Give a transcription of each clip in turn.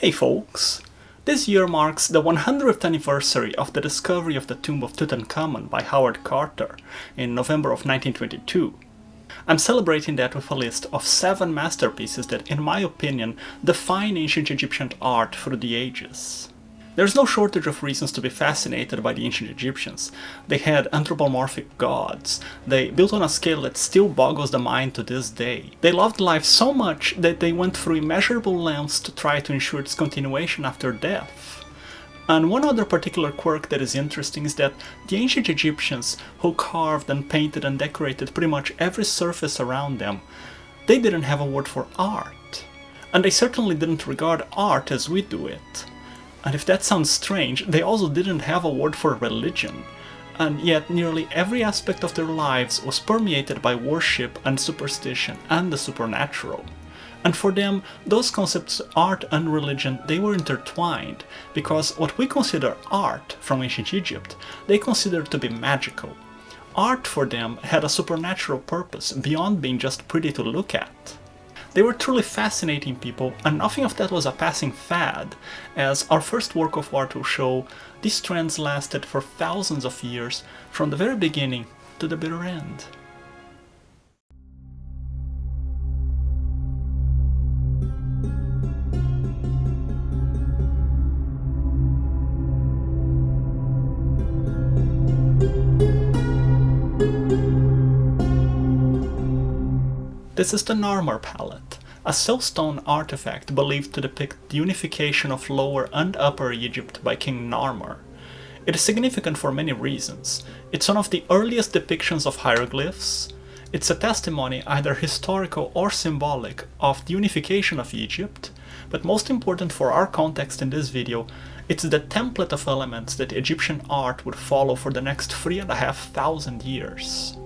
Hey folks! This year marks the 100th anniversary of the discovery of the tomb of Tutankhamun by Howard Carter in November of 1922. I'm celebrating that with a list of 7 masterpieces that, in my opinion, define ancient Egyptian art through the ages. There's no shortage of reasons to be fascinated by the ancient Egyptians. They had anthropomorphic gods. They built on a scale that still boggles the mind to this day. They loved life so much that they went through immeasurable lengths to try to ensure its continuation after death. And one other particular quirk that is interesting is that the ancient Egyptians, who carved and painted and decorated pretty much every surface around them, they didn't have a word for art. And they certainly didn't regard art as we do it. And if that sounds strange, they also didn't have a word for religion, and yet nearly every aspect of their lives was permeated by worship and superstition and the supernatural. And for them, those concepts, art and religion, they were intertwined, because what we consider art from ancient Egypt, they considered to be magical. Art for them had a supernatural purpose beyond being just pretty to look at. They were truly fascinating people, and nothing of that was a passing fad, as our first work of art will show, these trends lasted for thousands of years, from the very beginning to the bitter end. This is the Narmer palette, a siltstone artifact believed to depict the unification of Lower and Upper Egypt by King Narmer. It is significant for many reasons. It's one of the earliest depictions of hieroglyphs. It's a testimony, either historical or symbolic, of the unification of Egypt, but most important for our context in this video, it's the template of elements that Egyptian art would follow for the next 3,500 years.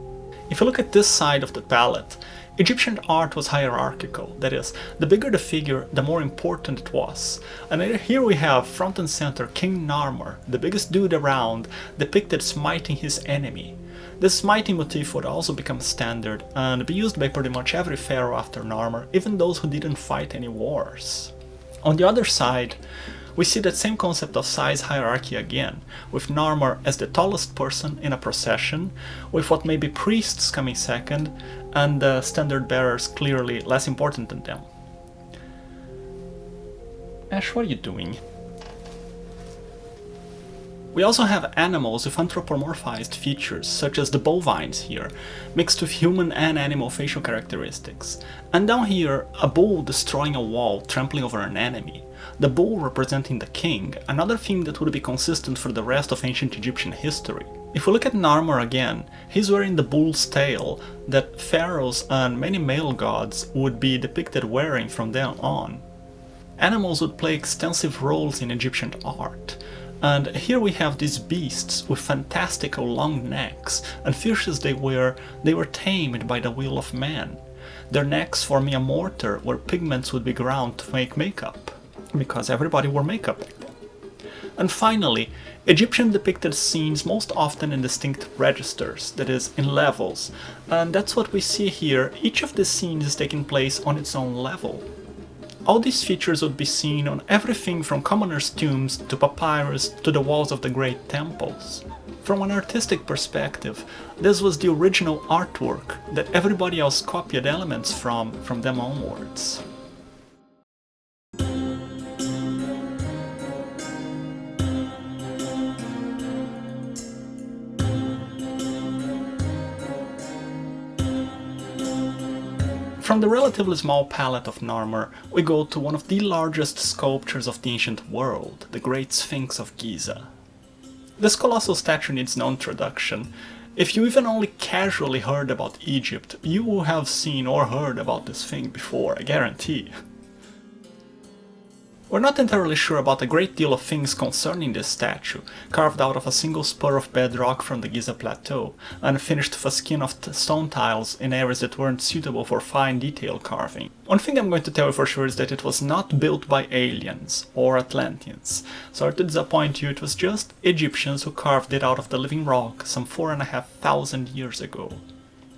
If you look at this side of the palette, Egyptian art was hierarchical, that is, the bigger the figure, the more important it was. And here we have front and center King Narmer, the biggest dude around, depicted smiting his enemy. This smiting motif would also become standard and be used by pretty much every pharaoh after Narmer, even those who didn't fight any wars. On the other side, we see that same concept of size hierarchy again, with Narmer as the tallest person in a procession, with what may be priests coming second, and the standard bearers clearly less important than them. Ash, what are you doing? We also have animals with anthropomorphized features, such as the bovines here, mixed with human and animal facial characteristics. And down here, a bull destroying a wall, trampling over an enemy. The bull representing the king, another theme that would be consistent for the rest of ancient Egyptian history. If we look at Narmer again, he's wearing the bull's tail that pharaohs and many male gods would be depicted wearing from then on. Animals would play extensive roles in Egyptian art. And here we have these beasts with fantastical long necks, and fierce as they were tamed by the will of man. Their necks forming a mortar where pigments would be ground to make makeup, because everybody wore makeup back then. And finally, Egyptian depicted scenes most often in distinct registers, that is, in levels, and that's what we see here. Each of the scenes is taking place on its own level. All these features would be seen on everything from commoners' tombs to papyrus to the walls of the great temples. From an artistic perspective, this was the original artwork that everybody else copied elements from them onwards. From the relatively small palette of Narmer, we go to one of the largest sculptures of the ancient world, the Great Sphinx of Giza. This colossal statue needs no introduction. If you even only casually heard about Egypt, you will have seen or heard about this thing before, I guarantee. We're not entirely sure about a great deal of things concerning this statue, carved out of a single spur of bedrock from the Giza Plateau, and finished with a skin of stone tiles in areas that weren't suitable for fine detail carving. One thing I'm going to tell you for sure is that it was not built by aliens or Atlanteans. Sorry to disappoint you, it was just Egyptians who carved it out of the living rock some 4,500 years ago.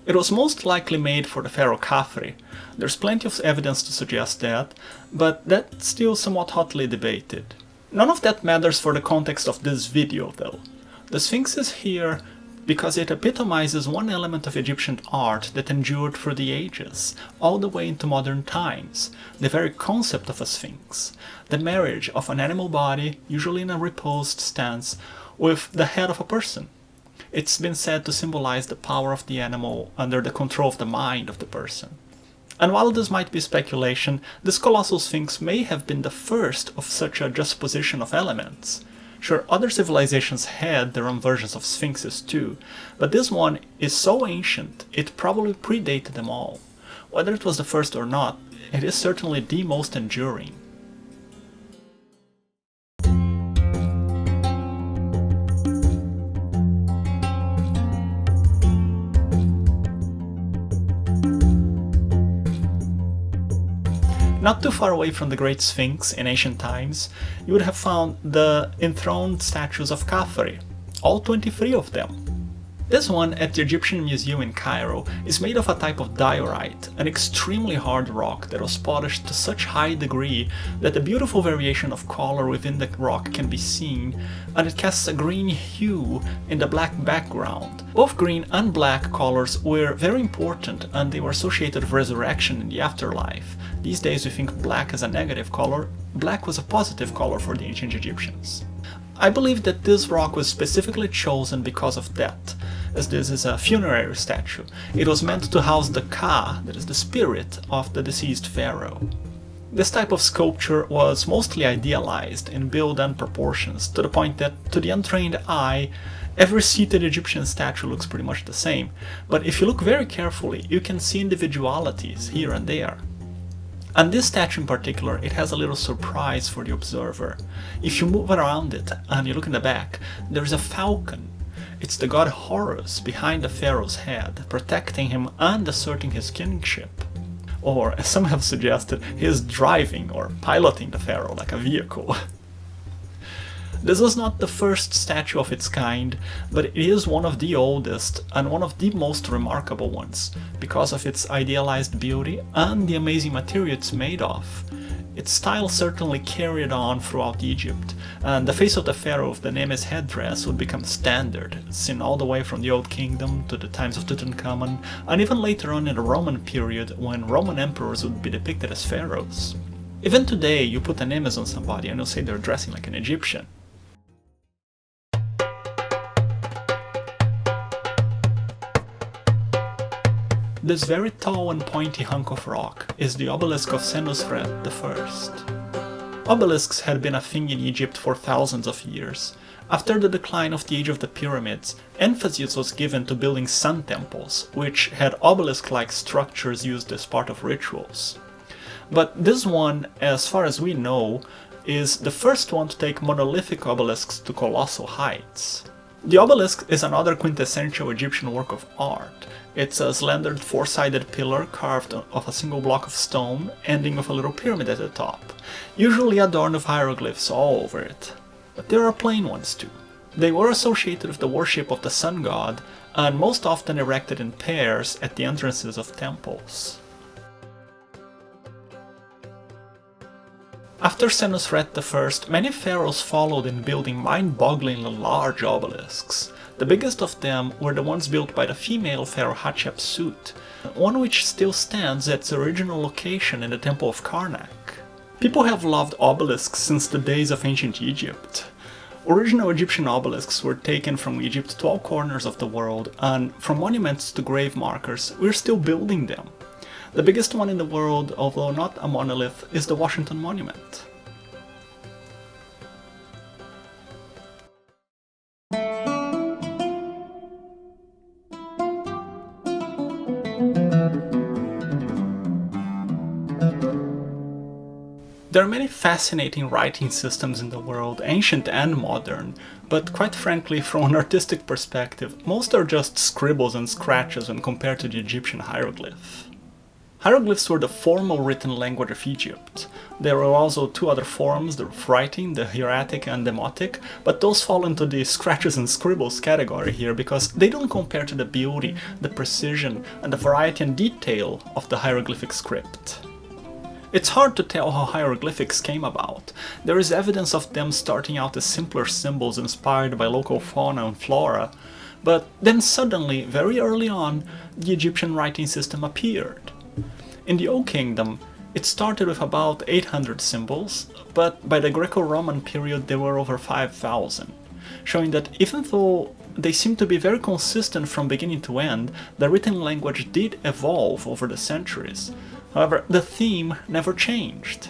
It was most likely made for the pharaoh Kafre. There's plenty of evidence to suggest that, but that's still somewhat hotly debated. None of that matters for the context of this video though. The Sphinx is here because it epitomizes one element of Egyptian art that endured through the ages, all the way into modern times, the very concept of a Sphinx, the marriage of an animal body, usually in a reposed stance, with the head of a person. It's been said to symbolize the power of the animal under the control of the mind of the person. And while this might be speculation, this colossal Sphinx may have been the first of such a juxtaposition of elements. Sure, other civilizations had their own versions of sphinxes too, but this one is so ancient it probably predated them all. Whether it was the first or not, it is certainly the most enduring. Not too far away from the Great Sphinx in ancient times, you would have found the enthroned statues of Kafre, all 23 of them. This one at the Egyptian Museum in Cairo is made of a type of diorite, an extremely hard rock that was polished to such high degree that a beautiful variation of color within the rock can be seen, and it casts a green hue in the black background. Both green and black colors were very important and they were associated with resurrection in the afterlife. These days we think black is a negative color, black was a positive color for the ancient Egyptians. I believe that this rock was specifically chosen because of that, as this is a funerary statue. It was meant to house the Ka, that is the spirit of the deceased pharaoh. This type of sculpture was mostly idealized in build and proportions, to the point that to the untrained eye, every seated Egyptian statue looks pretty much the same, but if you look very carefully, you can see individualities here and there. And this statue in particular, it has a little surprise for the observer. If you move around it and you look in the back, there's a falcon. It's the god Horus behind the pharaoh's head, protecting him and asserting his kingship. Or, as some have suggested, he is driving or piloting the pharaoh like a vehicle. This was not the first statue of its kind, but it is one of the oldest and one of the most remarkable ones, because of its idealized beauty and the amazing material it's made of. Its style certainly carried on throughout Egypt, and the face of the pharaoh with the Nemes headdress would become standard, seen all the way from the Old Kingdom to the times of Tutankhamun, and even later on in the Roman period when Roman emperors would be depicted as pharaohs. Even today, you put a Nemes on somebody and you'll say they're dressing like an Egyptian. This very tall and pointy hunk of rock is the obelisk of Senusret I. Obelisks had been a thing in Egypt for thousands of years. After the decline of the age of the pyramids, emphasis was given to building sun temples, which had obelisk-like structures used as part of rituals. But this one, as far as we know, is the first one to take monolithic obelisks to colossal heights. The obelisk is another quintessential Egyptian work of art. It's a slender four-sided pillar carved of a single block of stone, ending with a little pyramid at the top, usually adorned with hieroglyphs all over it. But there are plain ones too. They were associated with the worship of the sun god, and most often erected in pairs at the entrances of temples. After Senusret I, many pharaohs followed in building mind-bogglingly large obelisks. The biggest of them were the ones built by the female pharaoh Hatshepsut, one which still stands at its original location in the Temple of Karnak. People have loved obelisks since the days of ancient Egypt. Original Egyptian obelisks were taken from Egypt to all corners of the world, and from monuments to grave markers, we're still building them. The biggest one in the world, although not a monolith, is the Washington Monument. There are many fascinating writing systems in the world, ancient and modern, but quite frankly, from an artistic perspective, most are just scribbles and scratches when compared to the Egyptian hieroglyph. Hieroglyphs were the formal written language of Egypt. There were also two other forms of writing, the hieratic and demotic, but those fall into the scratches and scribbles category here because they don't compare to the beauty, the precision, and the variety and detail of the hieroglyphic script. It's hard to tell how hieroglyphics came about. There is evidence of them starting out as simpler symbols inspired by local fauna and flora, but then suddenly, very early on, the Egyptian writing system appeared. In the Old Kingdom, it started with about 800 symbols, but by the Greco-Roman period there were over 5,000, showing that even though they seem to be very consistent from beginning to end, the written language did evolve over the centuries. However, the theme never changed.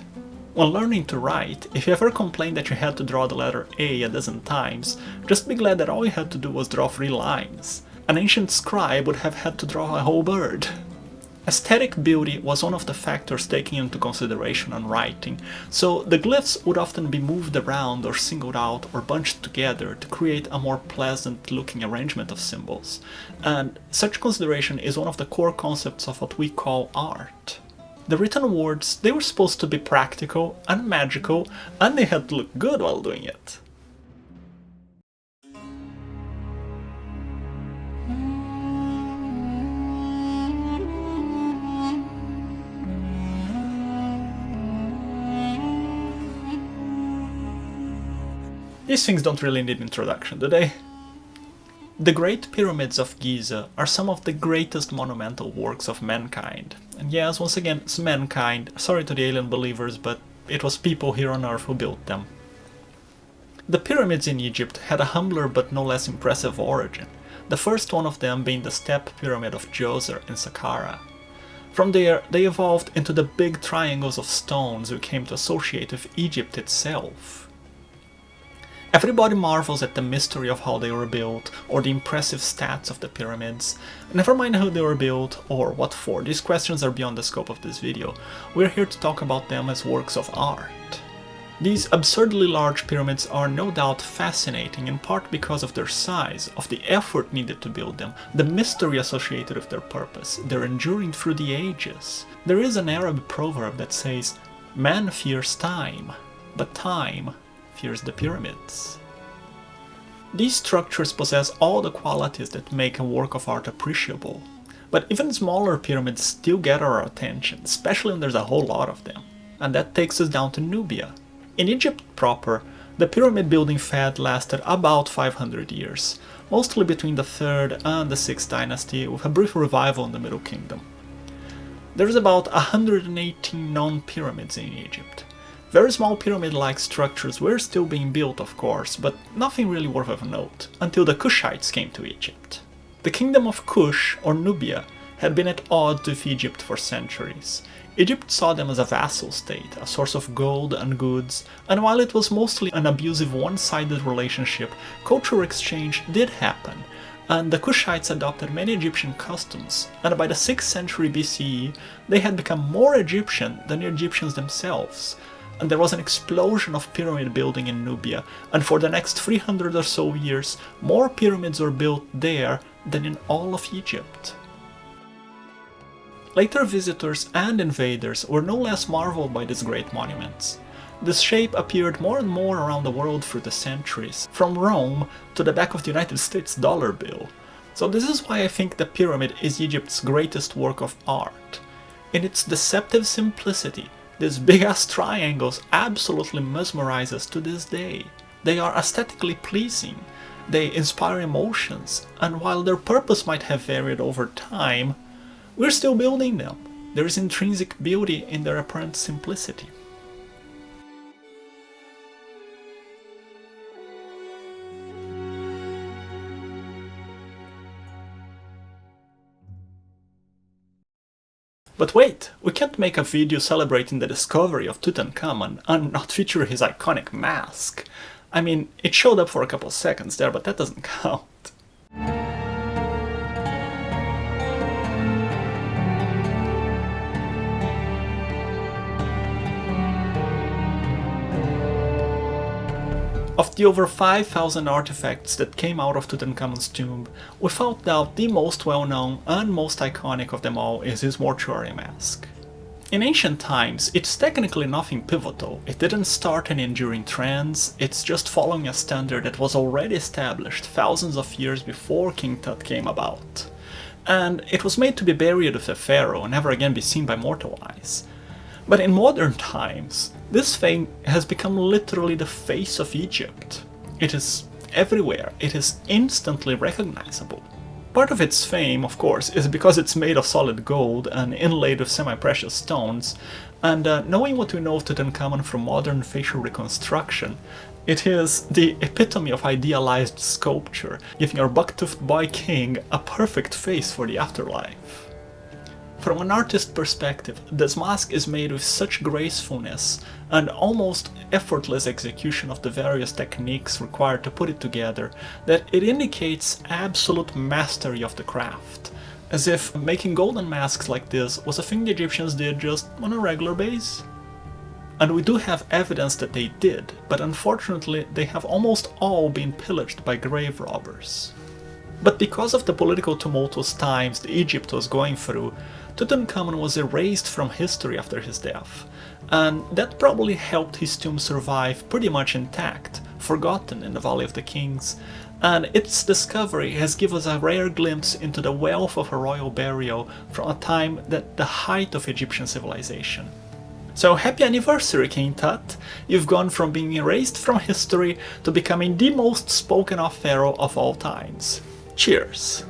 When learning to write, if you ever complained that you had to draw the letter A a dozen times, just be glad that all you had to do was draw 3 lines. An ancient scribe would have had to draw a whole bird. Aesthetic beauty was one of the factors taken into consideration on writing, so the glyphs would often be moved around or singled out or bunched together to create a more pleasant looking arrangement of symbols. And such consideration is one of the core concepts of what we call art. The written words, they were supposed to be practical and magical, and they had to look good while doing it. These things don't really need introduction, do they? The Great Pyramids of Giza are some of the greatest monumental works of mankind. And yes, once again, it's mankind. Sorry to the alien believers, but it was people here on Earth who built them. The pyramids in Egypt had a humbler but no less impressive origin, the first one of them being the Step Pyramid of Djoser in Saqqara. From there, they evolved into the big triangles of stones we came to associate with Egypt itself. Everybody marvels at the mystery of how they were built, or the impressive stats of the pyramids. Never mind how they were built, or what for, these questions are beyond the scope of this video. We're here to talk about them as works of art. These absurdly large pyramids are no doubt fascinating, in part because of their size, of the effort needed to build them, the mystery associated with their purpose, their enduring through the ages. There is an Arab proverb that says, "Man fears time, but time fears the pyramids." These structures possess all the qualities that make a work of art appreciable, but even smaller pyramids still get our attention, especially when there's a whole lot of them. And that takes us down to Nubia. In Egypt proper, the pyramid building fad lasted about 500 years, mostly between the 3rd and the 6th dynasty, with a brief revival in the Middle Kingdom. There's about 118 known pyramids in Egypt. Very small pyramid-like structures were still being built, of course, but nothing really worth of note, until the Kushites came to Egypt. The kingdom of Kush, or Nubia, had been at odds with Egypt for centuries. Egypt saw them as a vassal state, a source of gold and goods, and while it was mostly an abusive one-sided relationship, cultural exchange did happen, and the Kushites adopted many Egyptian customs, and by the 6th century BCE, they had become more Egyptian than the Egyptians themselves. And there was an explosion of pyramid building in Nubia, and for the next 300 or so years, more pyramids were built there than in all of Egypt. Later visitors and invaders were no less marveled by these great monuments. This shape appeared more and more around the world through the centuries, from Rome to the back of the United States dollar bill. So this is why I think the pyramid is Egypt's greatest work of art. In its deceptive simplicity, these big-ass triangles absolutely mesmerize us to this day. They are aesthetically pleasing, they inspire emotions, and while their purpose might have varied over time, we're still building them. There is intrinsic beauty in their apparent simplicity. But wait, we can't make a video celebrating the discovery of Tutankhamun and not feature his iconic mask. I mean, it showed up for a couple seconds there, but that doesn't count. Of the over 5,000 artifacts that came out of Tutankhamun's tomb, without doubt the most well-known and most iconic of them all is his mortuary mask. In ancient times, it's technically nothing pivotal. It didn't start an enduring trend, it's just following a standard that was already established thousands of years before King Tut came about. And it was made to be buried with a pharaoh and never again be seen by mortal eyes. But in modern times, this thing has become literally the face of Egypt. It is everywhere, it is instantly recognizable. Part of its fame, of course, is because it's made of solid gold and inlaid with semi-precious stones, and knowing what we know of Tutankhamun from modern facial reconstruction, it is the epitome of idealized sculpture, giving our buck-toothed boy king a perfect face for the afterlife. From an artist's perspective, this mask is made with such gracefulness and almost effortless execution of the various techniques required to put it together that it indicates absolute mastery of the craft, as if making golden masks like this was a thing the Egyptians did just on a regular basis. And we do have evidence that they did, but unfortunately they have almost all been pillaged by grave robbers. But because of the political tumultuous times that Egypt was going through, Tutankhamun was erased from history after his death, and that probably helped his tomb survive pretty much intact, forgotten in the Valley of the Kings, and its discovery has given us a rare glimpse into the wealth of a royal burial from a time at the height of Egyptian civilization. So happy anniversary, King Tut! You've gone from being erased from history to becoming the most spoken of pharaoh of all times. Cheers!